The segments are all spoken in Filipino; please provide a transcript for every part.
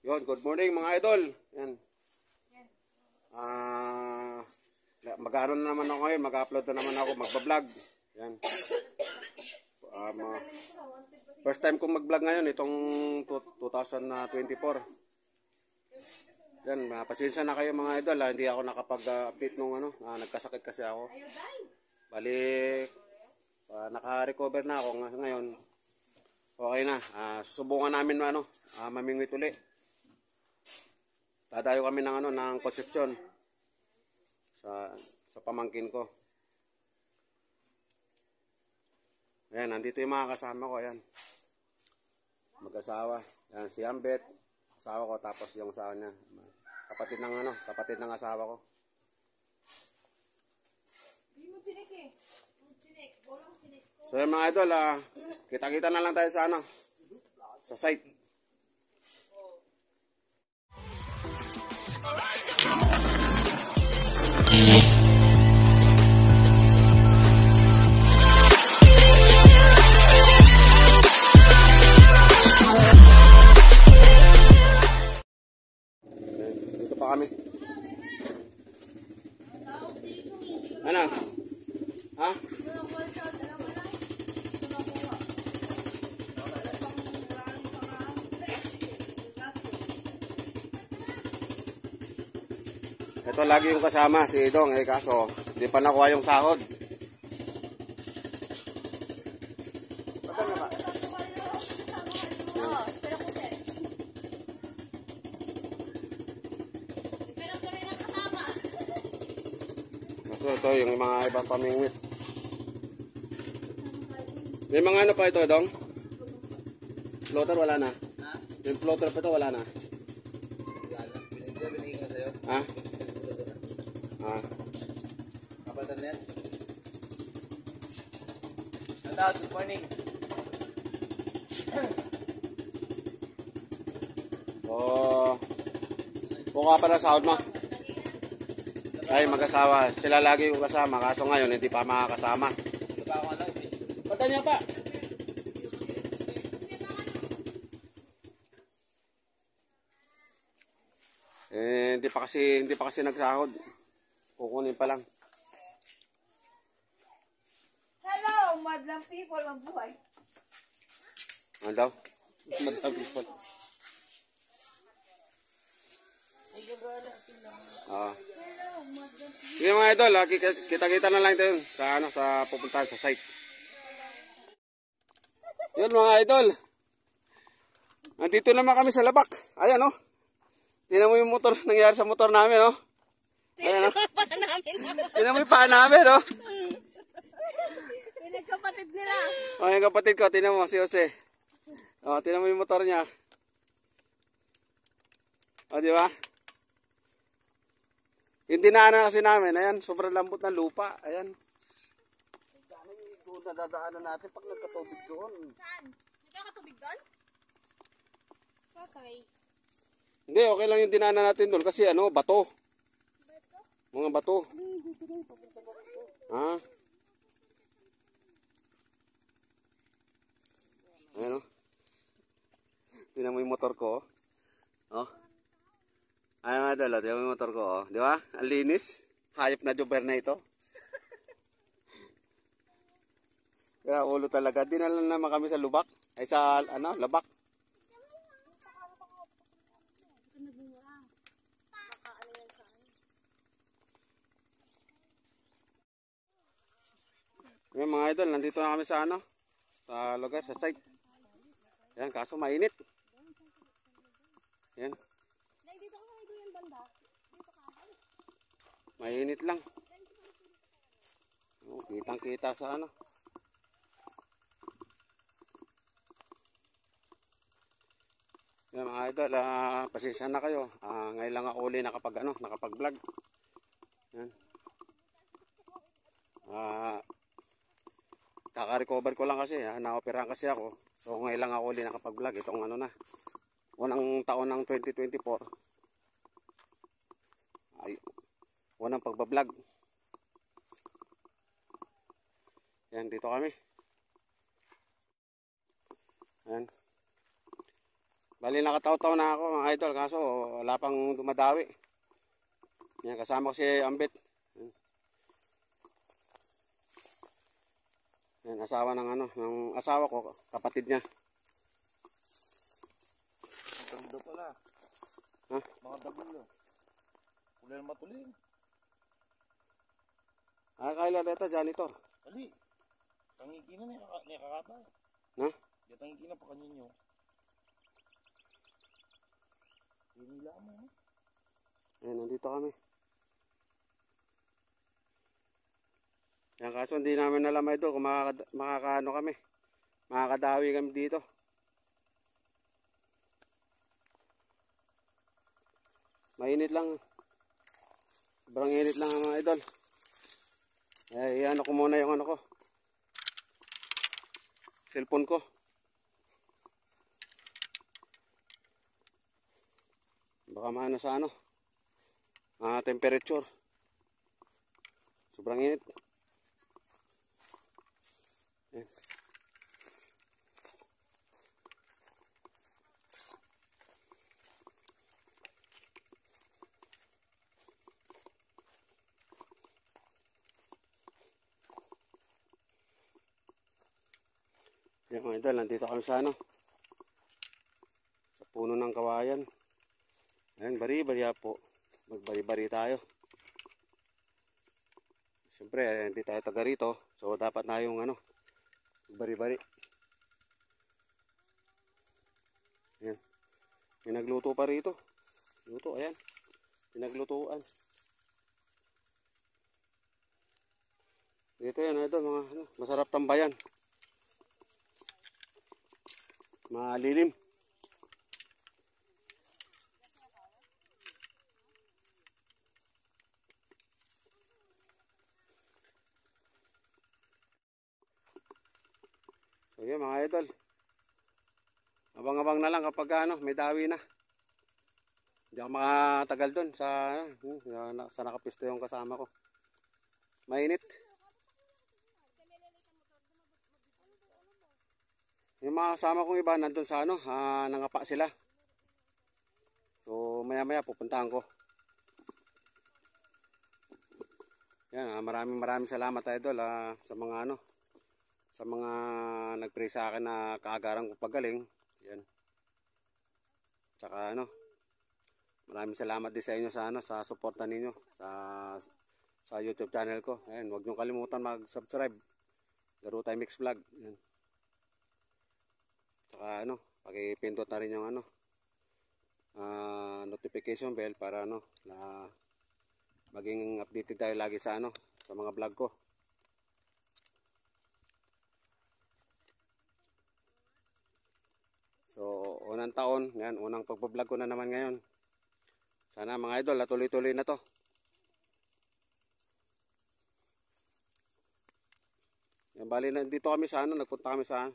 Yun, good morning mga idol. Yan. Mag-ano na naman ako ngayon, mag-upload na naman ako, magbablog. Yan. First time kong mag-vlog ngayon, itong 2024. Yan, pasensya na kayo mga idol, hindi ako nakapag-update nung nagkasakit kasi ako. Balik, naka-recover na ako ngayon. Okay na, susubukan namin mamingwit uli. Dadayo kami ng Concepcion sa pamangkin ko. Ayan, nandito yung mga kasama ko, ayan. Mag-asawa. Ayan, si Ambet, asawa ko, tapos yung asawa niya. Kapatid ng asawa ko. So yung mga idol, kita-kita na lang tayo sa site. Dito pa kami. Ano? Ha? Ito lagi yung kasama, si Idong, kaso hindi pa nakuha yung sahod. So ito yung mga ibang pamingwit. May mga ano pa ito, Idong? Floater wala na? Yung floater pa ito wala na? Ha? Kapatan yan. Good morning. Buka pa na sahod mo. Ay, mag-asawa. Sila lagi yung kasama. Kaso ngayon, hindi pa makakasama. Pata niya pa. Hindi pa kasi nagsahod. Kukunin pa lang. Hello, madlang people, mabuhay. Ano daw? Madlang people. Sige mga idol, kita-kita na lang ito yun sa pupuntahan sa site. Yun mga idol. Nandito naman kami sa labak. Ayan oh. Tingnan mo yung motor, nangyari sa motor namin oh. Ayan oh. Tingnan mo yung paa namin oh. Yung nagkapatid nila. Oh, yung kapatid ko, tingnan mo si Jose. Oh, tingnan mo yung motor niya. Oh, di ba? Yung dinaanan kasi namin, ayan, sobrang lambot ng lupa, ayan. Doon nadadaanan natin pag nagkatubig doon. Saan? Nagkakatubig doon? Patay. Hindi, okay lang yung dinaanan natin doon kasi bato. Mga bato. Ha? Ayan o. Tingnan mo yung motor ko. Oh. Ayan mga idol, tingnan mo yung motor ko. Oh. Di ba? Ang linis. Hayop na jober na ito. Kaya ulo talaga. Dinala naman kami sa lubak. Ay sa labak. Ayan mga idol, nandito na kami sa lugar, sa site. Ayan, kaso mainit. Ayan. Dito ka sa yung banda. Dito ka. Mainit lang. Oh, kitang-kita sa Ayan mga idol, pasensya na kayo. Ngayon lang ako uli nakapag-vlog. Ayan. Kaka-recover ko lang kasi, na-operahan kasi ako. So ngayon lang ako uli nakapag-vlog. Itong unang taon ng 2024. Ay, unang pagbablog. Yan, dito kami. Ayan. Bali nakataw-taw na ako mga idol, kaso wala pang dumadawi. Yan, kasama ko si Ambit. Yan, asawa ng ng asawa ko, kapatid niya. Ang daw pala. Ha? Mga dabulo. Kulay matulin. Kailan dito, janitor? Ali. Tangiki na niya kakaba. Ha? Di tangiki na pa kanyo. Hinila mo. Ayan, nandito kami. Yan, kaso hindi namin alam idol kung makakaano kami. Makakadawi kami dito. Mainit lang. Sobrang init lang mga idol. Iano ko muna yung ano ko. Cellphone ko. Baka maano sa temperature. Sobrang init. Ayan. Yan mga idol, nandito kami sa sa puno ng kawayan. Ayan, bari-bari po. Magbari-bari tayo. Siyempre, hindi tayo taga rito. So, dapat na yung bari-bari. Ayan. Pinagluto pa rito. Luto, ayan. Pinaglutuan. Dito yan, idol, mga masarap tambayan. Malilim. So yun mga idol. Abang-abang na lang kapag may dawi na. Hindi ako makatagal doon sa nakapisto yung kasama ko. Mainit. Yung mga kasama kong iba nandun sa nangapa sila. So maya-maya pupuntahan ko. Yan, maraming salamat idol sa mga sa mga nag-pray sa akin na kaagaran ko pagaling. Yan. Tsaka maraming salamat din sa inyo sa suporta ninyo sa YouTube channel ko. Ayan, huwag niyo kalimutan mag-subscribe. Garutay Mix Vlog. Yan. Tsaka paki-pindot na rin yung notification bell para na maging updated tayo lagi sa sa mga vlog ko. So, unang taon, yan, unang pagbablog ko na naman ngayon. Sana mga idol, tuloy-tuloy na to. Yan, bali na dito kami sa nagpunta kami sa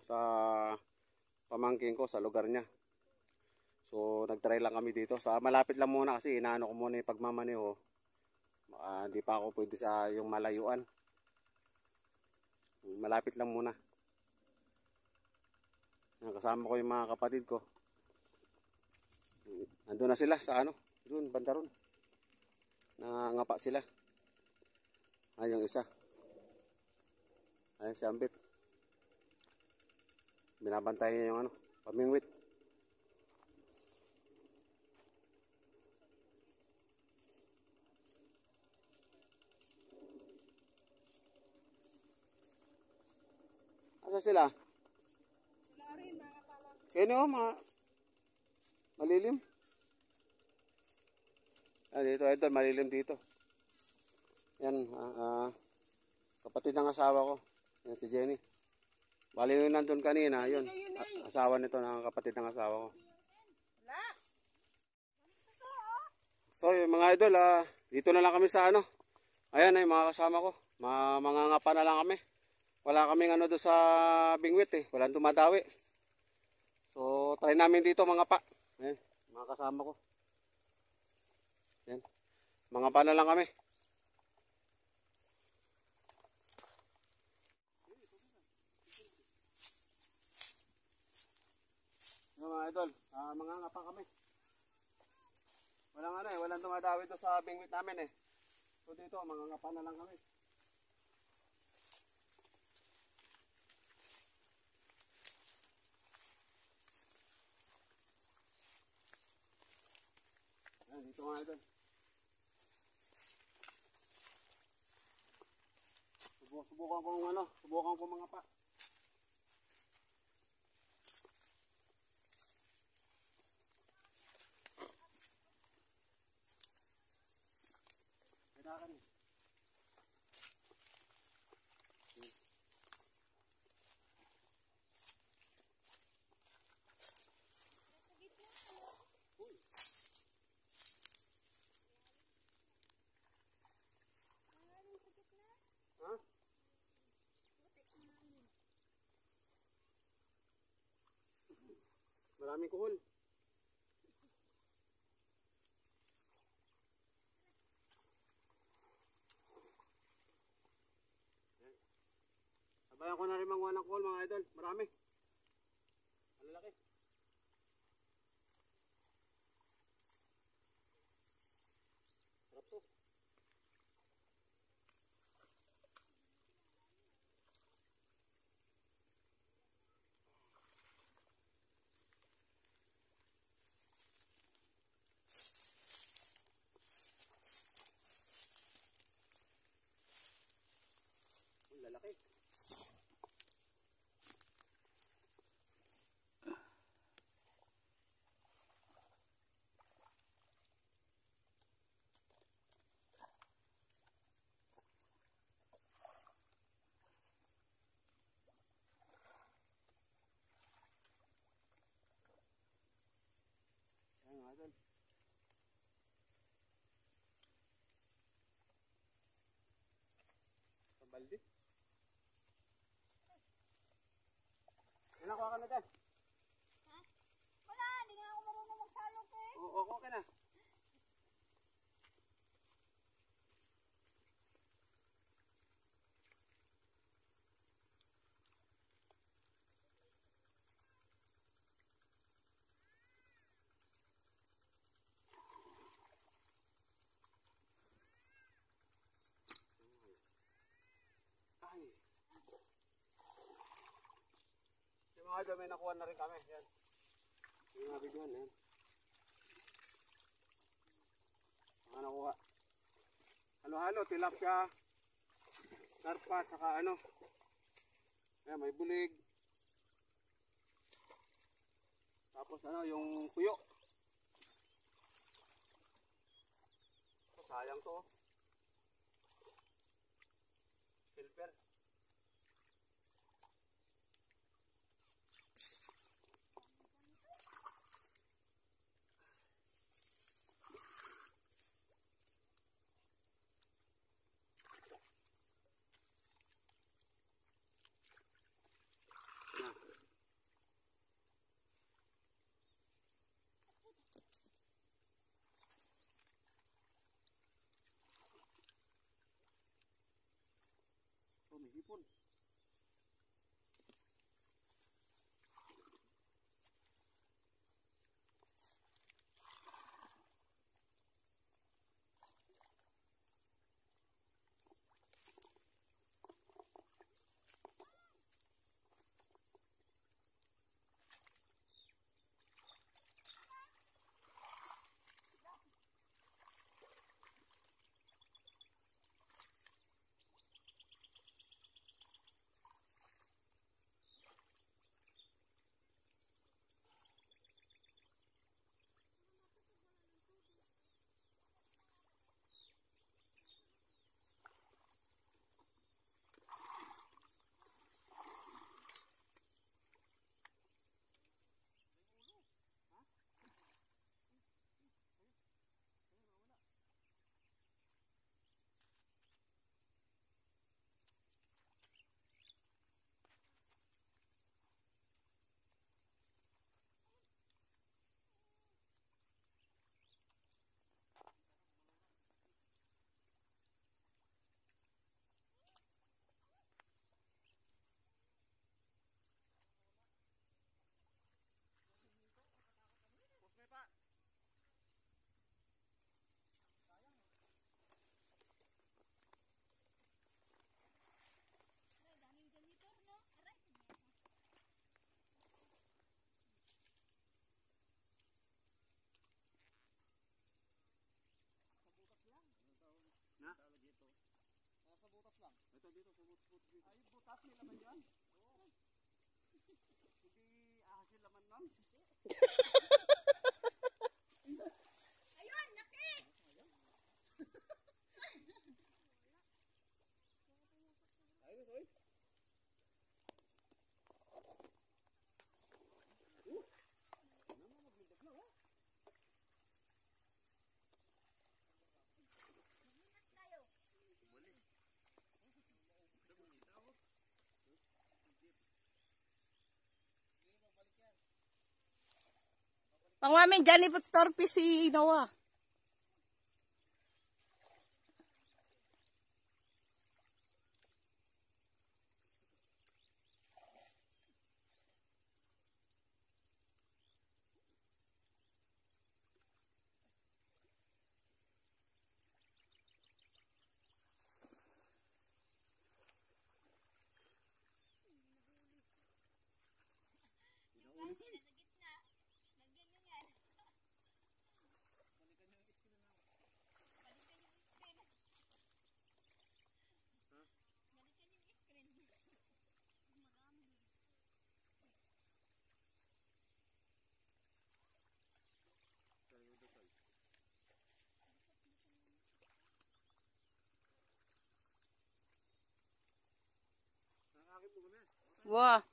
pamangkin ko sa lugar niya. So, nagtry lang kami dito. Sa malapit lang muna kasi inaano ko muna yung pagmamaneho. Hindi pa ako pwede sa yung malayuan. Malapit lang muna. Kasama ko yung mga kapatid ko. Nandun na sila sa doon, banda ron. Nangangapa sila. Yung isa. Ayun si Ambit. Binabantay niya yung pamingwit. Asa sila? Kaya malilim. Dito, ito, malilim dito. Yan, kapatid ng asawa ko. Yan si Jenny. Bali yung nandun kanina, yun. Asawa nito, ng kapatid ng asawa ko. So, yung mga idol, dito na lang kami sa Ayan ay mga kasama ko. Mangangapa na lang kami. Wala kaming doon sa bingwit Walang dumadawi. So, try namin dito mga pa. Ayan, mga kasama ko. Ayan. Mga pa na lang kami. So, mga idol, mga ngapa kami. Walang ano eh, walang dumadawi to sa bingwit namin eh. So dito, mga ngapa na lang kami. Ayan, dito mga idol. Subukan ko mga pa. Kailangan eh. Ha? Maraming kuhol. Sabayan ko na rin manguha ng kuhol mga idol. Marami. Malalaki. Sarap to. Ang lalaki. Ayan mga idol. Sa balde. Nakuha ka na dyan. Ha? Wala, hindi nga ako marunong magsalok eh. Oo, okay na. Ay. Yung mga idol, may nakuha na rin kami. Yan. Yung mga bigyan, yan. Mga nakuha. Halo-halo, tilapia, karpa, saka ano. Ayan, may bulig. Tapos ano, yung tuyo. Oh, sayang to. Oh. Silver. butas may laman yan. Hindi ahas yung laman nun. Ayun, laki! Ayun, oy. Tayo. Pangwamin, dyan ipot torpe si Noah. Yung guys, yan nasa gitna. Lagyan nyo yan. Balikan yung screen. Balikan yung screen. Marami. Nakakit mo na. Wow.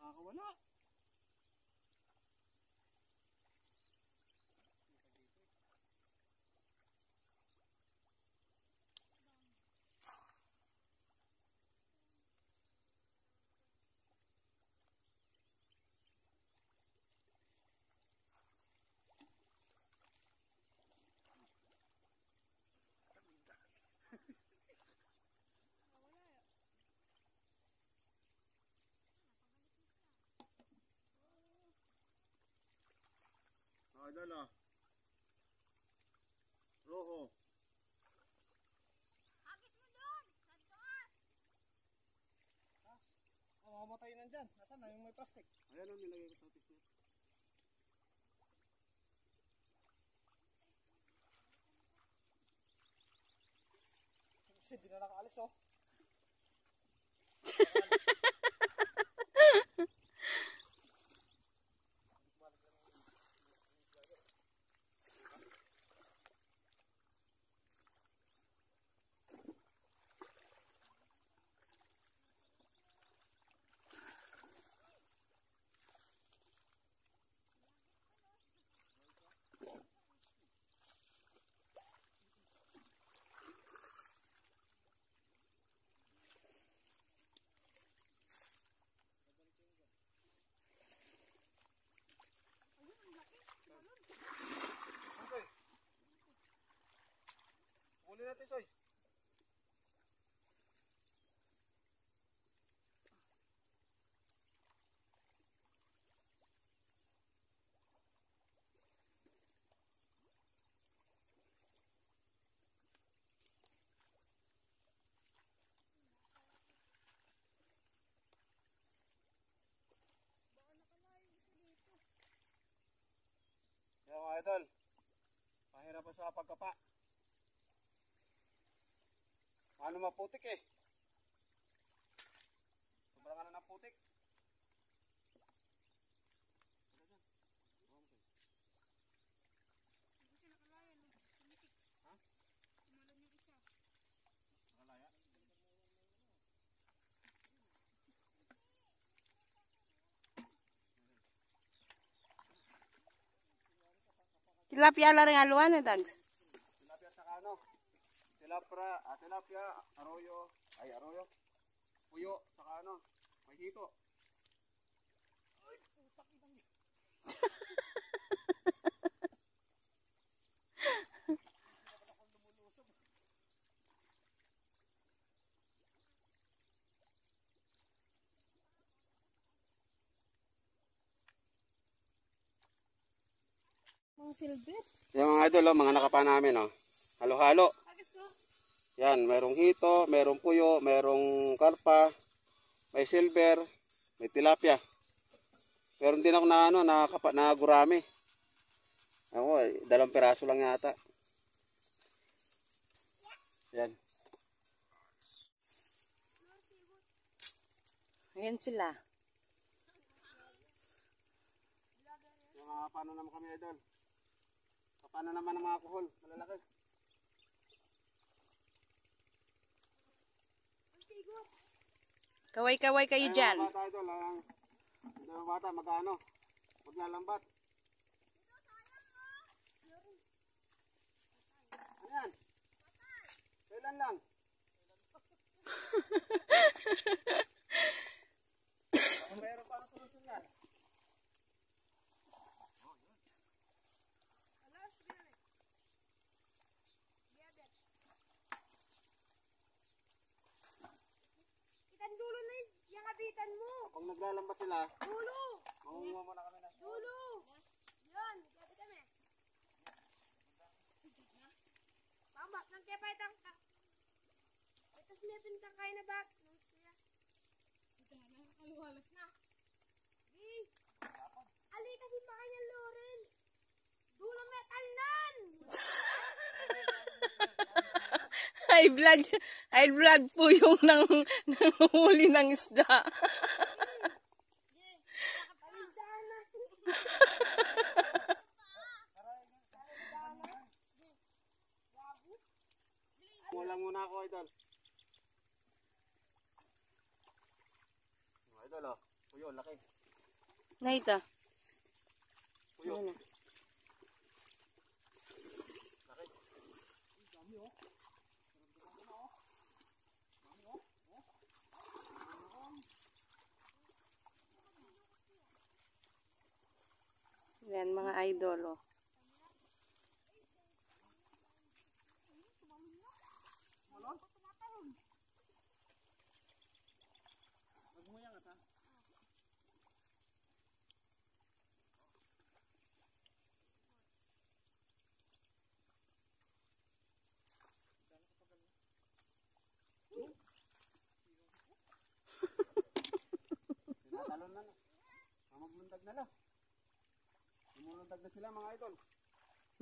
Nakakawala. Dala. Roho. Hagis mo doon! Sa taas! Mamamatay na dyan. Nasaan na yung may plastic? Ayan o, nilagay ko sa otis niya. Kasi di na nakaalis oh. Huli natin, Soy. Yan mga idol. Pahirapan sa pagkapa. Ano maputik eh. Sobrang ano ng putik. Kasi nakalayan. Tumitik. Ha? Tumalon yung isa. Nakalaya. Tilapia la rin aluan na dags. Tilapia sa ano? Tilapia, arroyo, puyo, saka ano, may hito. Ang silver. Yung mga idol, oh, mga nakapa namin, oh. Halo-halo. Yan, merong hito, merong puyo, merong karpa, may silver, may tilapia. Pero hindi ako na, na gurami. Ako, 2 piraso lang yata. Yan. Ayan sila. Yung mga paano naman kami, idol? Paano naman ang mga kuhol? Malalaki. Kaway-kaway kayo dyan. Mga bata, idol, mga bata, mag-ano? Maglalambat. Ano yan? Kailan lang? Meron pa ang solusyon yan. Itan dulo na yung abitan mo. Kung naglalambat sila, Dulo. mangunguha muna kami na. Dulo. Yan. Gabi kami. Tama. Nang kaya pa itang ka. Itas natin kang kaya na ba? Ito na. Nakakaluwalas na. Hey. Ali kasi pa kanya Lawrence. Dulo metal nan. High blood po yung nanghuli ng isda. Mulang muna ako, idol. Idol, oh. Puyo, laki. Na ito. Puyo. Ano? Laki. Yan mga idol. Oh. Tinatalon na. Maglundag na lang. Lumulundag na sila, mga idol.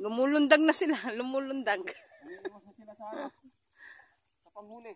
Lumulundag na sila. Lumulundag. Umiiwas na sila sa sa panghuli.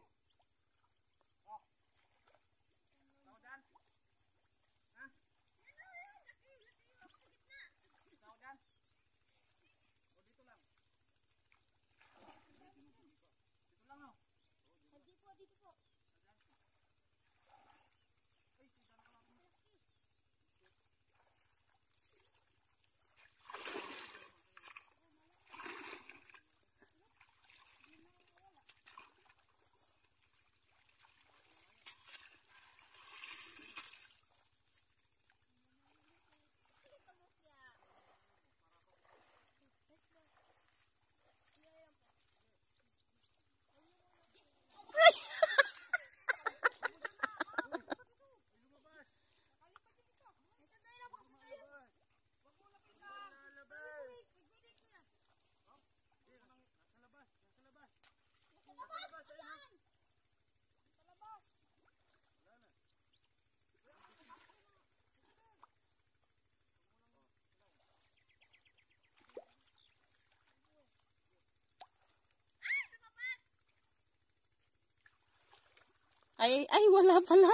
Ay, wala pala.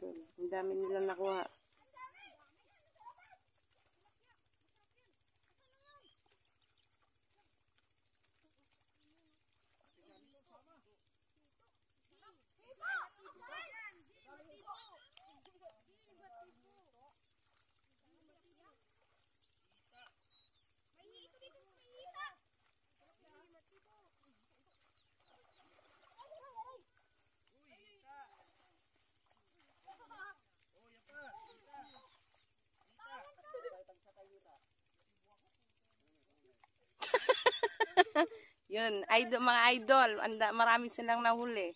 idol. Ang dami nila nakuha. Yun, idol, mga idol. Marami silang nahuli.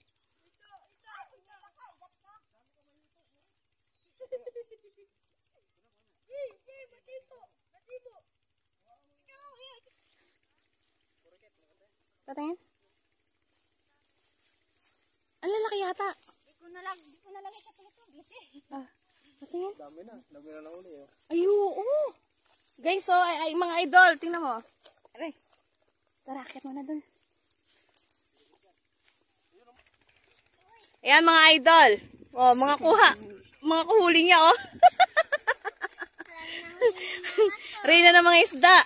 Patingin. Ang lalaki yata. Di ko na lang sa tutog. Patingin. Dami na nahuli oh. Ay, oo. Guys, so, ay, mga idol, tingnan mo. Aray. Tara, akit mo na dun. Ayan, mga idol. Oh, mga kuhuli niya, oh. Reyna ng mga isda.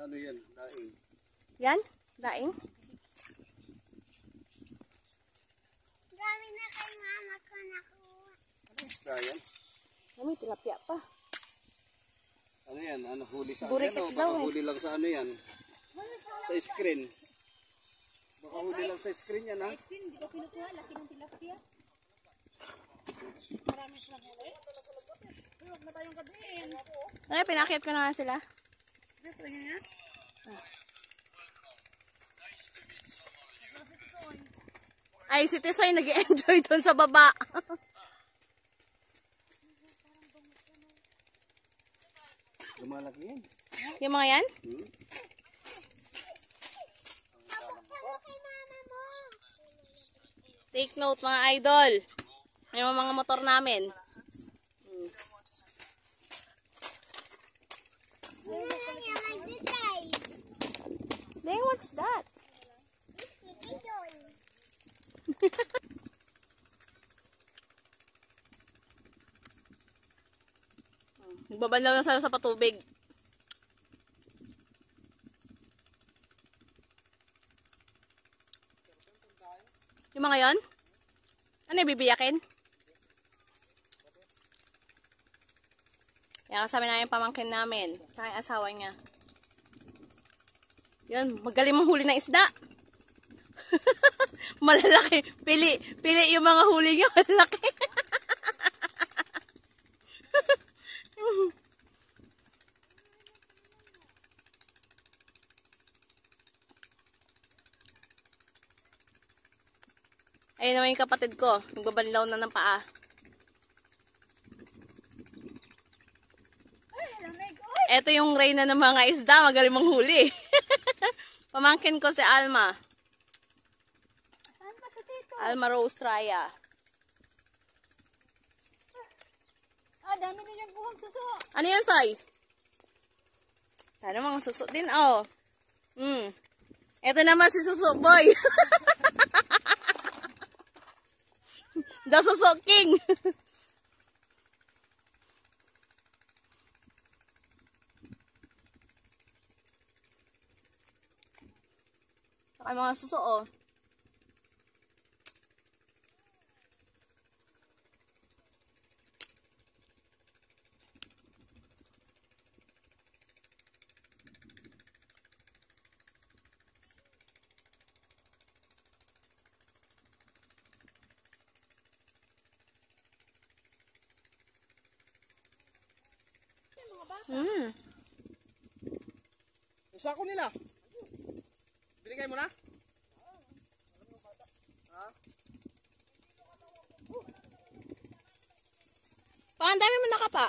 Ano yan? Daing. Yan, daing. Dami na kay mama ko nakuha. Isda yan. May tilapia pa. Ano yan? Ano huli sa Burikit ano? daw, Baka eh. huli lang sa ano yan? Sa screen. Baka huli lang sa screen yan ha? Hindi ko kinukuha. Laki ng tilapia. Ay, pinakit ko na nga sila. Ay, si Tisoy nag-enjoy doon sa baba. Lumalaki yan. Yung mga yan? Ano kay mama mo? Take note, mga idol. Yung mga motor namin. Dang, what's that? Nagbabanlaw na sila sa patubig. Yung mga yon? Ano yung bibiyakin? Kaya kasama na yung pamangkin namin. Sa aking asawa niya. Yun, magaling manghuli ng isda. Malalaki. Pili yung mga huli niya. Malalaki. Ayun naman yung kapatid ko. Nagbabanlaw na ng paa. Ito yung reyna ng mga isda. Magaling manghuli. Pamangkin ko si Alma. Saan ba sa tito? Alma Rose Traya. Dami nilang buhang suso. Ano yan, Soy? Ano mga suso din, oh. Ito naman si Suso Boy. The Suso King. Saka mga suso, oh. Yung sako nila. Binigay mo na? Ang dami mo nakapa.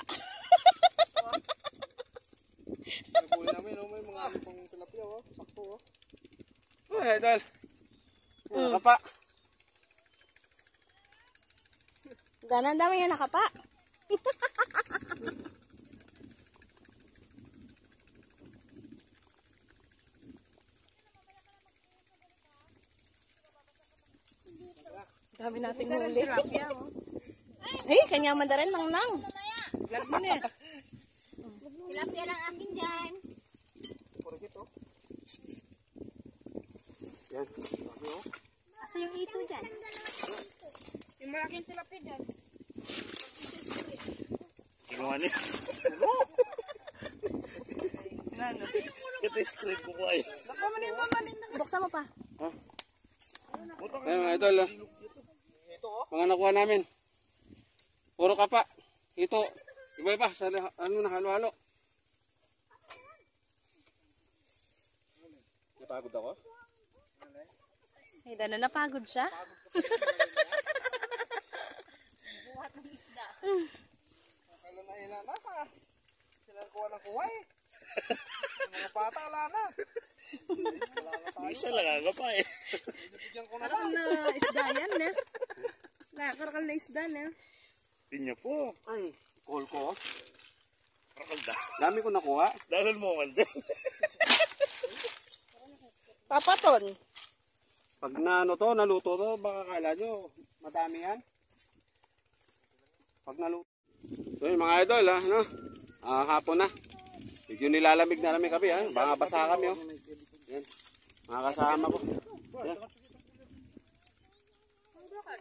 Nagkuhin namin, oh, may mga ano pang tilapia, oh. Sakto, oh. Ay, idol. Kapa. Gana, ang dami nga nakapa. Dami nating huli. Ay, kanya mandarin nang nang. Vlog mo na. Tilapia lang akin dyan. Yan. Asa yung ito dyan? Yung malaking tilapia dyan. Kinuha niya. Ito yung script ko ay. Buksan mo pa. Ayan mga idol. Mga nakuha namin. Puro kapa. Ito. Iba-iba. Sa ano na halo-halo. Napagod ako. Ay, dana napagod siya. Kailan na inanasa. Sila kuha ng kuha eh. Mga pata, wala na. Isa lang aga pa eh. Bigyan ko na lang. Na isda yan, ne? Nakarakal na isda, ne? Pinya po. Ay, call ko. Rakalda. Dami ko nakuha. Dahil mo kalda. Papaton. Pag naluto to, baka kala nyo, madami yan. Pag naluto. So yun mga idol, ha, no? Hapon na. Medyo nilalamig na namin kami, ha? Baka basa kami, oh. Yan. Mga kasama ko. Yan.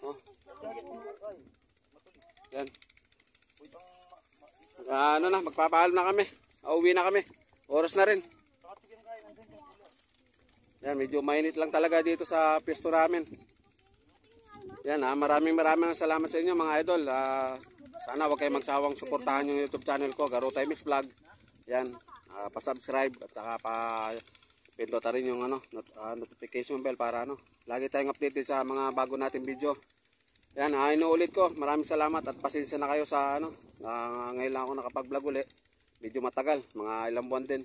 Oh. Yan. Ano na, magpapaalam na kami. Uuwi na kami. Oras na rin. Yan, medyo mainit lang talaga dito sa pwesto namin. Yan, maraming salamat sa inyo mga idol. Sana huwag kayong magsawang suportahan yung YouTube channel ko, Garutay Mix Vlog. Yan, pa-subscribe at saka pa-pindutan rin yung notification bell para lagi tayong updated sa mga bago nating video. Yan, inuulit ko, maraming salamat at pasensya na kayo sa ngayon lang ako nakapag-vlog uli. Medyo matagal, mga ilang buwan din.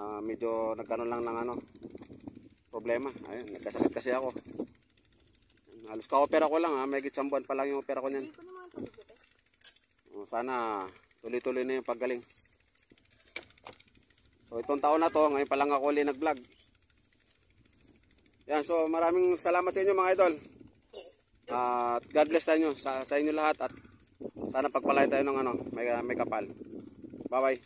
Medyo nagkaroon lang ng problema. Ayun, nagkasakit kasi ako. Halos ka-opera ko lang, may isang buwan pa lang yung opera ko niyan. Sana tuloy-tuloy na yung paggaling. So itong taon na to, ngayon pa lang ako ulit nag-vlog. Yan, so maraming salamat sa inyo mga idol. At God bless sa inyo lahat at sana pagpalain tayo ng may kapal. Bye bye.